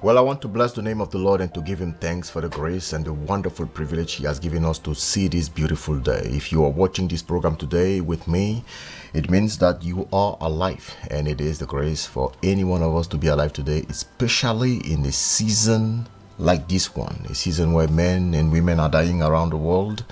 Well, I want to bless the name of the Lord and to give him thanks for the grace and the wonderful privilege he has given us to see this beautiful day. If you are watching this program today with me, it means that you are alive, and it is the grace for any one of us to be alive today, especially in a season like this one, a season where men and women are dying around the world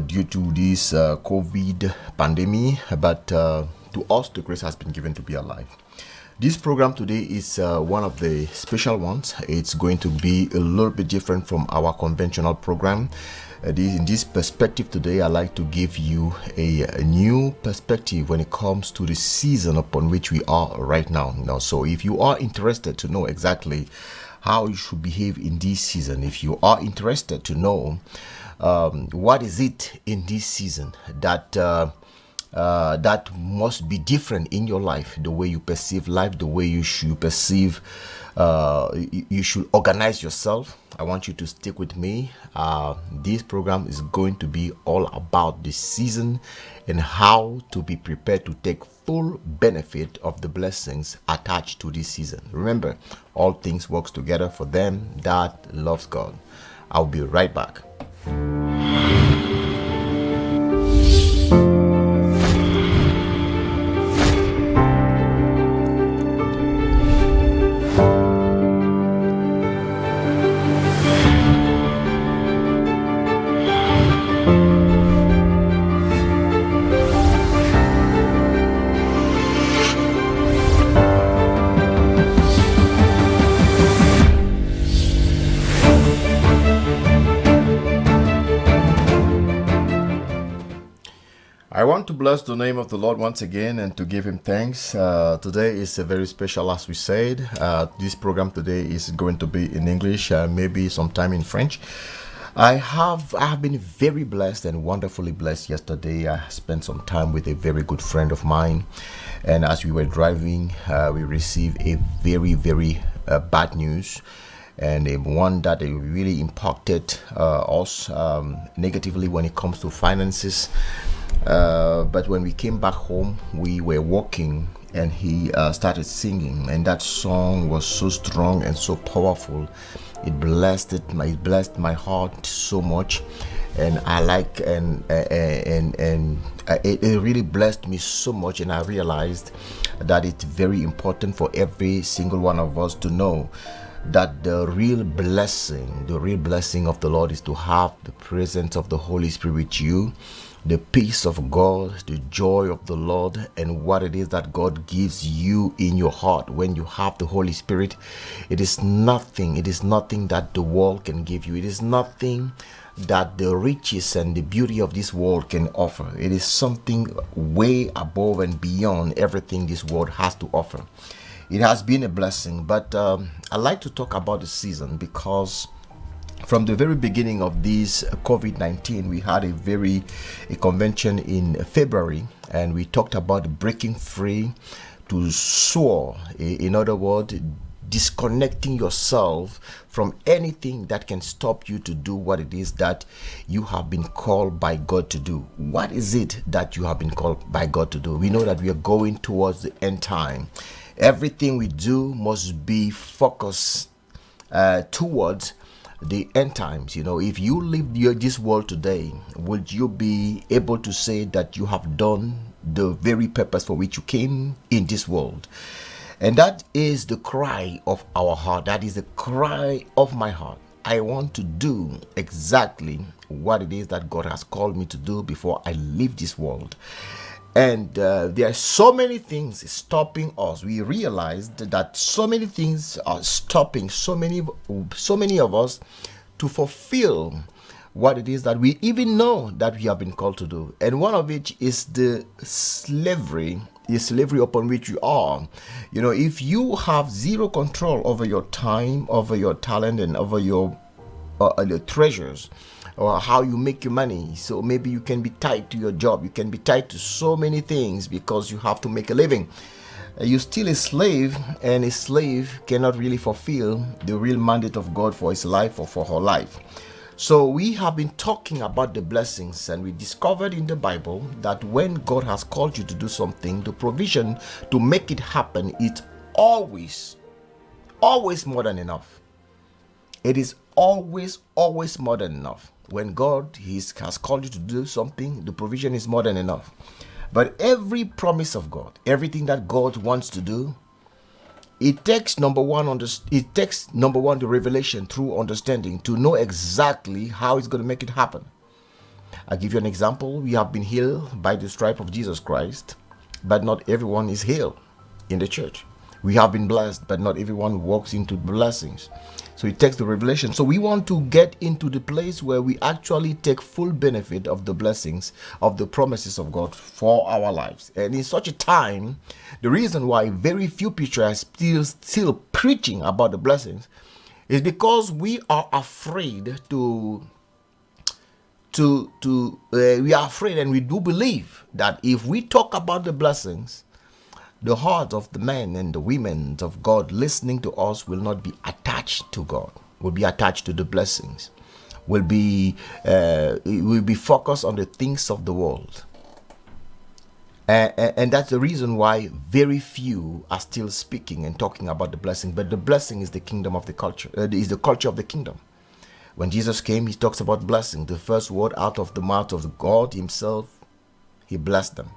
due to this COVID pandemic. But to us, the grace has been given to be alive. This program today is one of the special ones. It's going to be a little bit different from our conventional program. In this perspective today, I like to give you a new perspective when it comes to the season upon which we are right now. So if you are interested to know exactly how you should behave in this season, if you are interested to know what is it in this season that must be different in your life, the way you perceive life, the way you should perceive, you should organize yourself. I want you to stick with me. This program is going to be all about the season and how to be prepared to take full benefit of the blessings attached to this season. Remember, all things work together for them that loves God. I'll be right back. I want to bless the name of the Lord once again and to give him thanks. Today is a very special, as we said. This program today is going to be in English, maybe sometime in French. I have been very blessed and wonderfully blessed yesterday. I spent some time with a very good friend of mine, and as we were driving, we received a very bad news, and one that really impacted us negatively when it comes to finances. But when we came back home, we were walking and he started singing, and that song was so strong and so powerful. It blessed my heart so much, and it really blessed me so much. And I realized that it's very important for every single one of us to know that the real blessing of the Lord is to have the presence of the Holy Spirit with you, the peace of God, the joy of the Lord, and what it is that God gives you in your heart when you have the Holy Spirit. It is nothing that the world can give you. It is nothing that the riches and the beauty of this world can offer. It is something way above and beyond everything this world has to offer. It has been a blessing, but I like to talk about the season because from the very beginning of this COVID-19, we had a convention in February, and we talked about breaking free to soar. In other words, disconnecting yourself from anything that can stop you to do what it is that you have been called by God to do. What is it that you have been called by God to do? We know that we are going towards the end time. Everything we do must be focused towards the end times. If you live this world today, would you be able to say that you have done the very purpose for which you came in this world? And that is the cry of our heart. That is the cry of my heart. I want to do exactly what it is that God has called me to do before I leave this world. And there are so many things stopping us. We realized that so many things are stopping so many of us to fulfill what it is that we even know that we have been called to do. And one of it is the slavery upon which you are. If you have zero control over your time, over your talent, and over your treasures, or how you make your money. So maybe you can be tied to your job. You can be tied to so many things because you have to make a living. You're still a slave, and a slave cannot really fulfill the real mandate of God for his life or for her life. So we have been talking about the blessings, and we discovered in the Bible that when God has called you to do something, the provision to make it happen is always always more than enough. It is always, always more than enough. When God has called you to do something, the provision is more than enough. But every promise of God, everything that God wants to do, it takes number one the revelation through understanding to know exactly how it's going to make it happen. I'll give you an example. We have been healed by the stripe of Jesus Christ, but not everyone is healed in the church. We have been blessed, but not everyone walks into blessings. So it takes the revelation. So we want to get into the place where we actually take full benefit of the blessings, of the promises of God for our lives. And in such a time, the reason why very few preachers are still preaching about the blessings is because we are afraid we are afraid, and we do believe that if we talk about the blessings, the hearts of the men and the women of God listening to us will not be attached to God, will be attached to the blessings, will be focused on the things of the world. And that's the reason why very few are still speaking and talking about the blessing. But the blessing is the kingdom of the culture, is the culture of the kingdom. When Jesus came, he talks about blessing. The first word out of the mouth of God himself, he blessed them.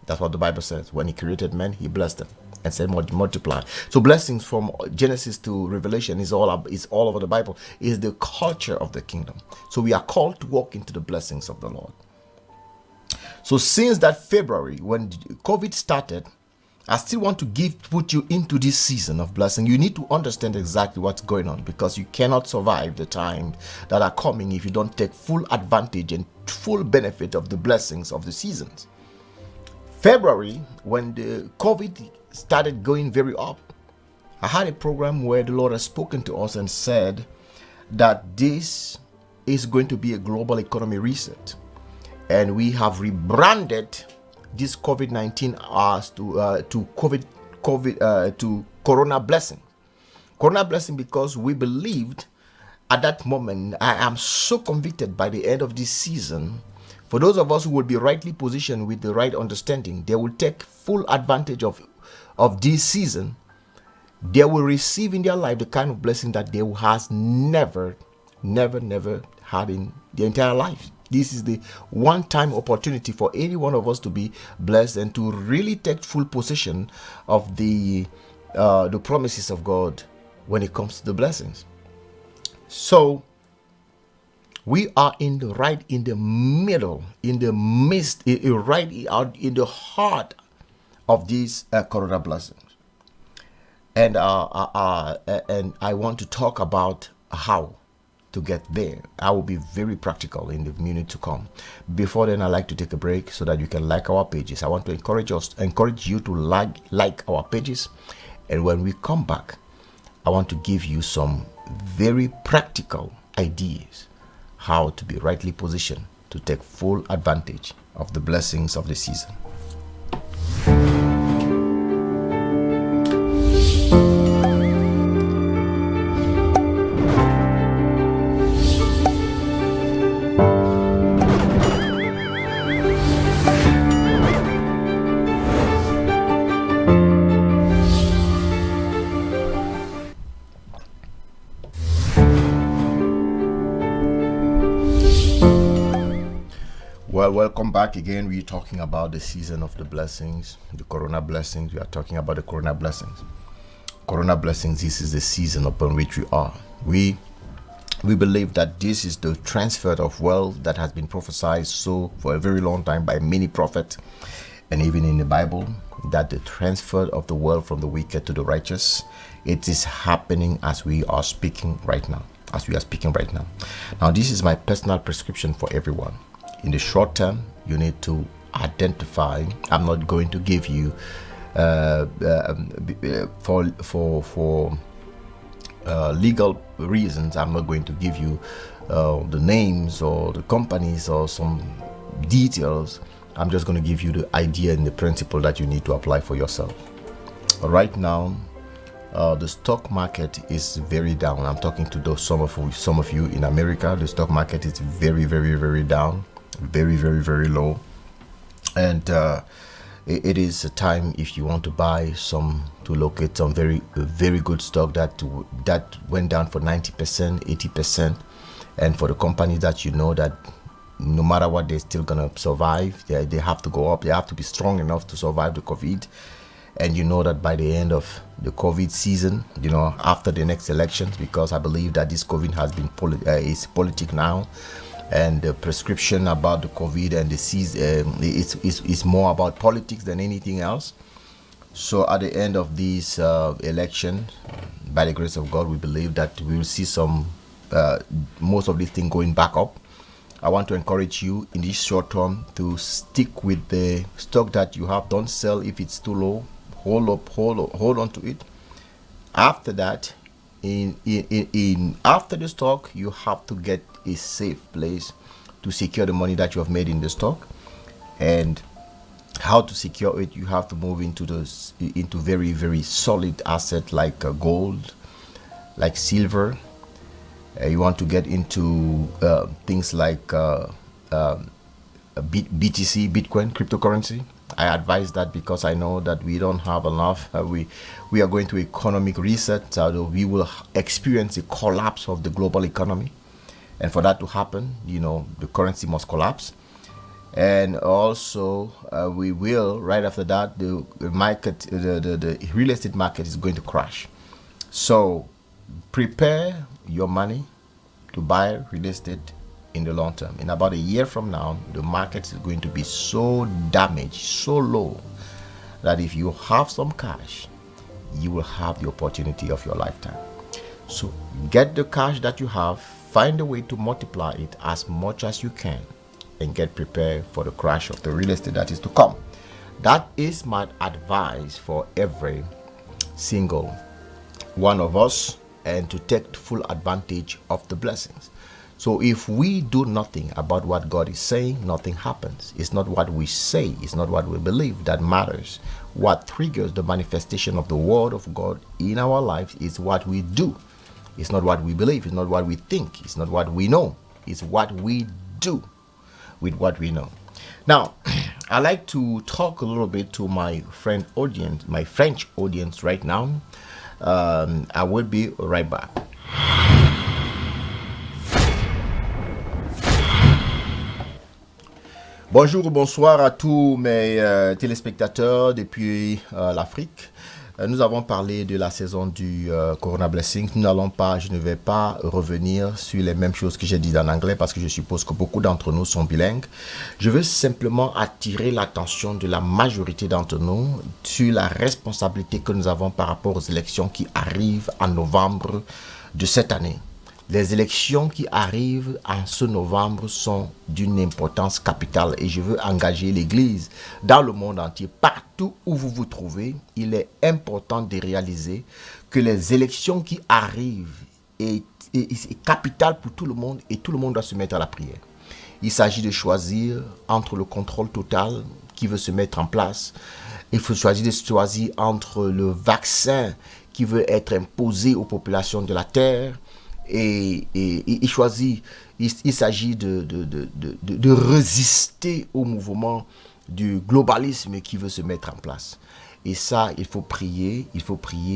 That's what the Bible says. When he created men, he blessed them and said multiply. So blessings from Genesis to Revelation is all over the Bible, is the culture of the kingdom. So we are called to walk into the blessings of the Lord. So since that February, when COVID started, I still want to put you into this season of blessing. You need to understand exactly what's going on, because you cannot survive the times that are coming if you don't take full advantage and full benefit of the blessings of the seasons. February, when the COVID started going very up, I had a program where the Lord has spoken to us and said that this is going to be a global economy reset. And we have rebranded this COVID-19 to Corona blessing. Corona blessing, because we believed at that moment, I am so convicted by the end of this season, for those of us who will be rightly positioned with the right understanding, they will take full advantage of this season. They will receive in their life the kind of blessing that they has never had in their entire life. This is the one-time opportunity for any one of us to be blessed and to really take full possession of the promises of God when it comes to the blessings. So we are in the middle, in the midst, right out in the heart of these Corona blessings, and I want to talk about how to get there. I will be very practical in the minute to come. Before then, I like to take a break so that you can like our pages. I want to encourage you to like our pages, and when we come back, I want to give you some very practical ideas how to be rightly positioned to take full advantage of the blessings of the season. Well, welcome back again. We're talking about the season of the blessings, the Corona blessings. We are talking about the Corona blessings. Corona blessings, this is the season upon which we are. We believe that this is the transfer of wealth that has been prophesied so for a very long time by many prophets, and even in the Bible, that the transfer of the wealth from the wicked to the righteous, it is happening as we are speaking right now. Now, this is my personal prescription for everyone. In the short term, you need to identify. I'm not going to give you for legal reasons. I'm not going to give you the names or the companies or some details. I'm just going to give you the idea and the principle that you need to apply for yourself. Right now, the stock market is very down. I'm talking to some of you in America. The stock market is very, very, very down. Very, very, very low. And it is a time if you want to buy some, to locate some very good stock that went down for 90%, 80%, and for the companies that you know that no matter what, they're still gonna survive. They have to go up. They have to be strong enough to survive the COVID. And you know that by the end of the COVID season, after the next elections, because I believe that this COVID has been is politic now, and the prescription about the COVID and the season is more about politics than anything else. So at the end of this election, by the grace of God, we believe that we will see some most of these things going back up. I want to encourage you in this short term to stick with the stock that you have. Don't sell if it's too low. Hold on to it. After that, after the stock, you have to get a safe place to secure the money that you have made in the stock. And how to secure it? You have to move into very, very solid asset like gold, like silver. You want to get into things like BTC, Bitcoin, cryptocurrency. I advise that because I know that we don't have enough. We are going through economic reset, so we will experience a collapse of the global economy. And for that to happen, the currency must collapse. And also, we will, right after that, the market, the real estate market is going to crash. So prepare your money to buy real estate in the long term. In about a year from now, the market is going to be so damaged, so low, that if you have some cash, you will have the opportunity of your lifetime. So get the cash that you have, find a way to multiply it as much as you can, and get prepared for the crash of the real estate that is to come. That is my advice for every single one of us, and to take full advantage of the blessings. So if we do nothing about what God is saying, nothing happens. It's not what we say, it's not what we believe that matters. What triggers the manifestation of the word of God in our lives is what we do. It's not what we believe, it's not what we think, it's not what we know, it's what we do with what we know. Now, I like to talk a little bit to my French audience right now. I will be right back. Bonjour, bonsoir à tous mes téléspectateurs depuis l'Afrique. Nous avons parlé de la saison du Corona Blessing. Je ne vais pas revenir sur les mêmes choses que j'ai dit en anglais parce que je suppose que beaucoup d'entre nous sont bilingues. Je veux simplement attirer l'attention de la majorité d'entre nous sur la responsabilité que nous avons par rapport aux élections qui arrivent en novembre de cette année. Les élections qui arrivent en ce novembre sont d'une importance capitale et je veux engager l'Église dans le monde entier, partout où vous vous trouvez. Il est important de réaliser que les élections qui arrivent est capitale pour tout le monde et tout le monde doit se mettre à la prière. Il s'agit de choisir entre le contrôle total qui veut se mettre en place. Il faut choisir entre le vaccin qui veut être imposé aux populations de la Terre. Et il s'agit de résister au mouvement du globalisme qui veut se mettre en place. Et ça, il faut prier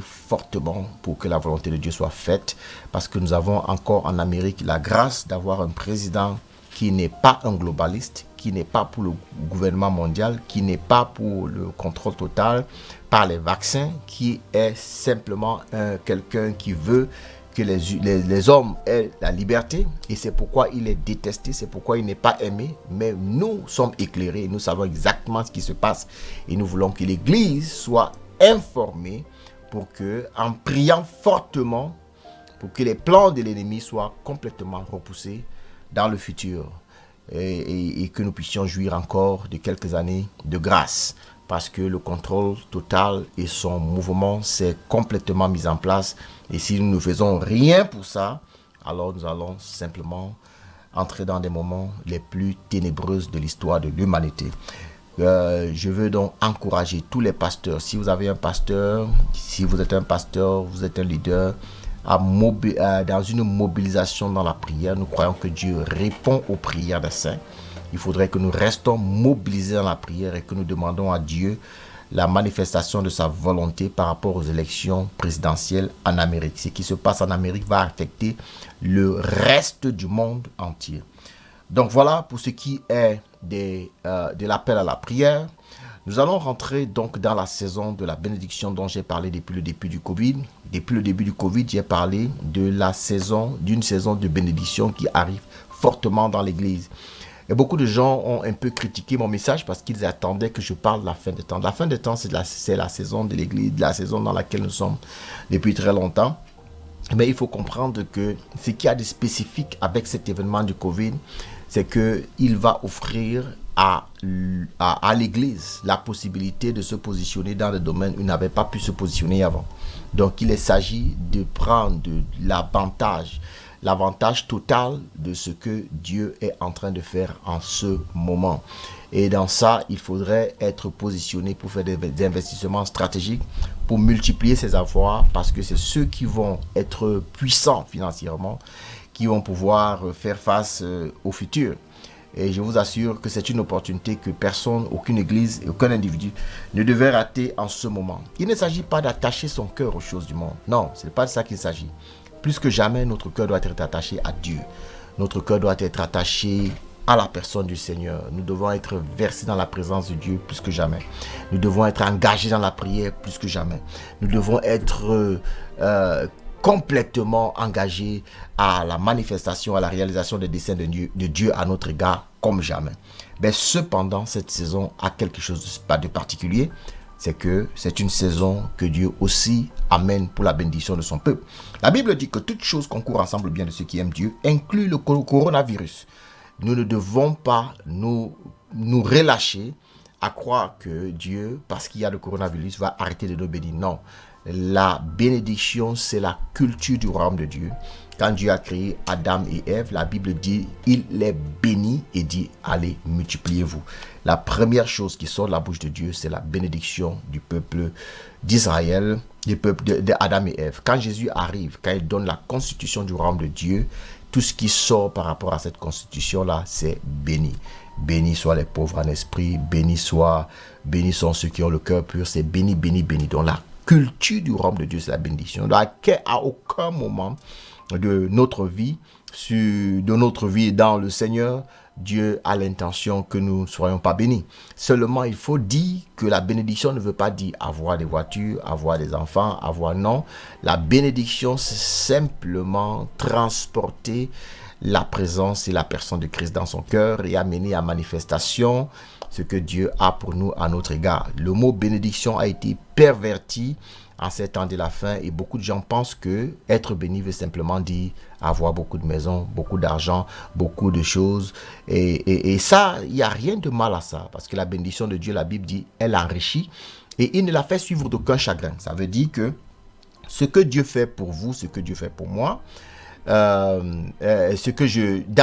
fortement pour que la volonté de Dieu soit faite, parce que nous avons encore en Amérique la grâce d'avoir un président qui n'est pas un globaliste, qui n'est pas pour le gouvernement mondial, qui n'est pas pour le contrôle total par les vaccins, qui est simplement quelqu'un qui veut que les hommes aient la liberté, et c'est pourquoi il est détesté, c'est pourquoi il n'est pas aimé. Mais nous sommes éclairés, nous savons exactement ce qui se passe et nous voulons que l'Église soit informée pour que, en priant fortement, pour que les plans de l'ennemi soient complètement repoussés dans le futur et que nous puissions jouir encore de quelques années de grâce. Parce que le contrôle total et son mouvement s'est complètement mis en place. Et si nous ne faisons rien pour ça, alors nous allons simplement entrer dans des moments les plus ténébreux de l'histoire de l'humanité. Je veux donc encourager tous les pasteurs. Si vous avez un pasteur, si vous êtes un pasteur, vous êtes un leader, dans une mobilisation dans la prière. Nous croyons que Dieu répond aux prières des saints. il faudrait que nous restons mobilisés dans la prière et que nous demandons à Dieu la manifestation de sa volonté par rapport aux élections présidentielles en Amérique. Ce qui se passe en Amérique va affecter le reste du monde entier. Donc voilà pour ce qui est de l'appel à la prière. Nous allons rentrer donc dans la saison de la bénédiction dont j'ai parlé depuis le début du Covid. Depuis le début du Covid, j'ai parlé de la saison, d'une saison de bénédiction qui arrive fortement dans l'église. Et beaucoup de gens ont un peu critiqué mon message parce qu'ils attendaient que je parle de la fin des temps. La fin des temps, c'est la saison de l'église, la saison dans laquelle nous sommes depuis très longtemps. Mais il faut comprendre que ce qu'il y a de spécifique avec cet événement du Covid, c'est qu'il va offrir à l'église la possibilité de se positionner dans des domaines où il n'avait pas pu se positionner avant. Donc il s'agit de prendre l'avantage total de ce que Dieu est en train de faire en ce moment. Et dans ça, il faudrait être positionné pour faire des investissements stratégiques, pour multiplier ses avoirs, parce que c'est ceux qui vont être puissants financièrement, qui vont pouvoir faire face au futur. Et je vous assure que c'est une opportunité que personne, aucune église et aucun individu ne devait rater en ce moment. Il ne s'agit pas d'attacher son cœur aux choses du monde. Non, ce n'est pas de ça qu'il s'agit. Plus que jamais, notre cœur doit être attaché à Dieu. Notre cœur doit être attaché à la personne du Seigneur. Nous devons être versés dans la présence de Dieu plus que jamais. Nous devons être engagés dans la prière plus que jamais. Nous devons être complètement engagés à la manifestation, à la réalisation des desseins de Dieu à notre égard comme jamais. Mais cependant, cette saison a quelque chose de particulier. C'est que c'est une saison que Dieu aussi amène pour la bénédiction de son peuple. La Bible dit que toute chose concourt ensemble bien de ceux qui aiment Dieu, inclut le coronavirus. Nous ne devons pas nous relâcher à croire que Dieu, parce qu'il y a le coronavirus, va arrêter de nous bénir. Non. La bénédiction, c'est la culture du royaume de Dieu. Quand Dieu a créé Adam et Ève, la Bible dit, il les bénit et dit, allez, multipliez-vous. La première chose qui sort de la bouche de Dieu, c'est la bénédiction du peuple d'Israël, du peuple d'Adam et Ève. Quand Jésus arrive, quand il donne la constitution du royaume de Dieu, tout ce qui sort par rapport à cette constitution-là, c'est béni. Bénis soient les pauvres en esprit, bénis sont ceux qui ont le cœur pur, c'est béni, béni, béni. Donc la culture du royaume de Dieu, c'est la bénédiction. Donc à aucun moment de notre vie dans le Seigneur, Dieu a l'intention que nous ne soyons pas bénis. Seulement, il faut dire que la bénédiction ne veut pas dire avoir des voitures, avoir des enfants, non. La bénédiction, c'est simplement transporter la présence et la personne de Christ dans son cœur et amener à manifestation ce que Dieu a pour nous à notre égard. Le mot bénédiction a été perverti en ces temps de la fin et beaucoup de gens pensent que être béni veut simplement dire avoir beaucoup de maisons, beaucoup d'argent, beaucoup de choses et ça, il n'y a rien de mal à ça parce que la bénédiction de Dieu, la Bible dit, elle enrichit et il ne la fait suivre d'aucun chagrin. Ça veut dire que ce que Dieu fait pour vous, ce que Dieu fait pour moi, dans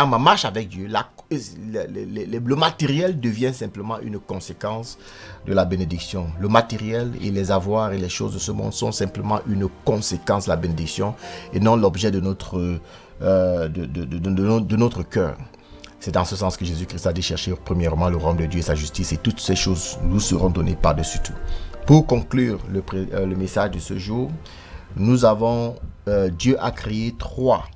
ma marche avec Dieu, le matériel devient simplement une conséquence de la bénédiction. Le matériel et les avoirs et les choses de ce monde sont simplement une conséquence de la bénédiction et non l'objet de notre cœur. C'est dans ce sens que Jésus-Christ a dit chercher premièrement le royaume de Dieu et sa justice et toutes ces choses nous seront données par-dessus tout. Pour conclure le message de ce jour, nous avons Dieu a créé trois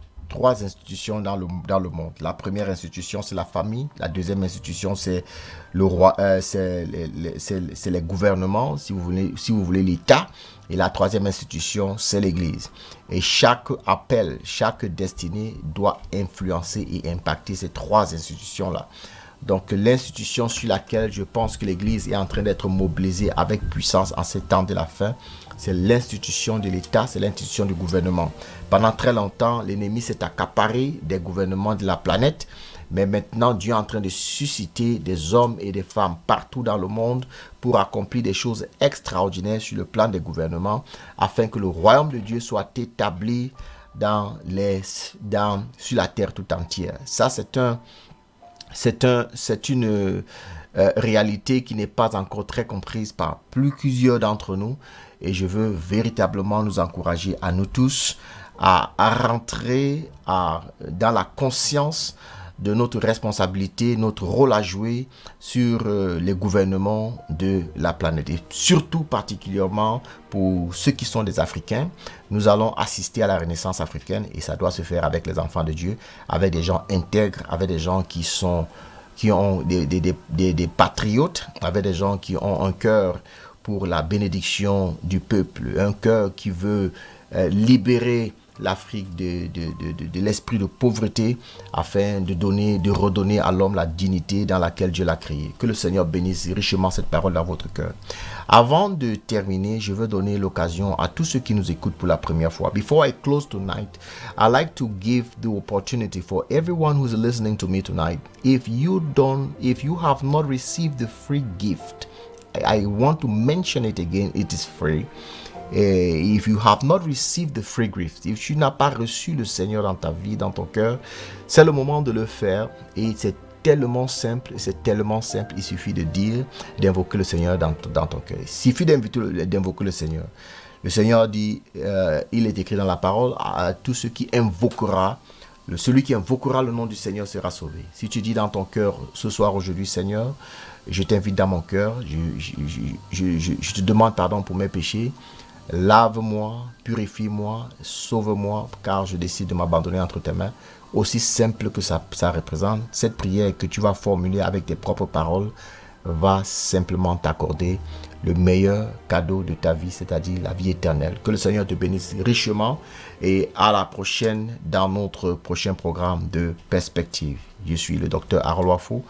institutions dans le monde. La première institution, c'est la famille. La deuxième institution, c'est le roi, c'est les gouvernements, si vous voulez l'État. Et la troisième institution, c'est l'Église. Et chaque appel, chaque destinée doit influencer et impacter ces trois institutions-là. Donc l'institution sur laquelle je pense que l'Église est en train d'être mobilisée avec puissance en ces temps de la fin, c'est l'institution de l'État, c'est l'institution du gouvernement. Pendant très longtemps, l'ennemi s'est accaparé des gouvernements de la planète, mais maintenant Dieu est en train de susciter des hommes et des femmes partout dans le monde pour accomplir des choses extraordinaires sur le plan des gouvernements, afin que le royaume de Dieu soit établi sur la terre tout entière. Ça, c'est une réalité qui n'est pas encore très comprise par plusieurs d'entre nous. Et je veux véritablement nous encourager à nous tous à rentrer dans la conscience de notre responsabilité, notre rôle à jouer sur les gouvernements de la planète. Et surtout particulièrement pour ceux qui sont des Africains, nous allons assister à la renaissance africaine et ça doit se faire avec les enfants de Dieu, avec des gens intègres, avec des gens qui ont des patriotes, avec des gens qui ont un cœur pour la bénédiction du peuple, un cœur qui veut libérer l'Afrique de l'esprit de pauvreté afin de redonner à l'homme la dignité dans laquelle Dieu l'a créé. Que le Seigneur bénisse richement cette parole dans votre cœur. Avant de terminer, je veux donner l'occasion à tous ceux qui nous écoutent pour la première fois. Before I close tonight, I like to give the opportunity for everyone who's listening to me tonight. If you have not received the free gift, I want to mention it again, it is free. If you have not received the free gift, if tu n'as pas reçu le Seigneur dans ta vie, dans ton cœur, c'est le moment de le faire et c'est tellement simple, il suffit de dire, d'invoquer le Seigneur dans ton cœur. Il suffit d'invoquer le Seigneur. Le Seigneur dit, il est écrit dans la parole, à tous ceux qui invoquera, celui qui invoquera le nom du Seigneur sera sauvé. Si tu dis dans ton cœur ce soir, aujourd'hui, Seigneur, je t'invite dans mon cœur, je te demande pardon pour mes péchés, lave-moi, purifie-moi, sauve-moi, car je décide de m'abandonner entre tes mains. Aussi simple que ça représente, cette prière que tu vas formuler avec tes propres paroles va simplement t'accorder le meilleur cadeau de ta vie, c'est-à-dire la vie éternelle. Que le Seigneur te bénisse richement et à la prochaine dans notre prochain programme de Perspective. Je suis le docteur Harold Wafo.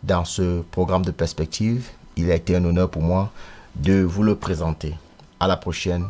Dans ce programme de Perspective, il a été un honneur pour moi de vous le présenter. À la prochaine.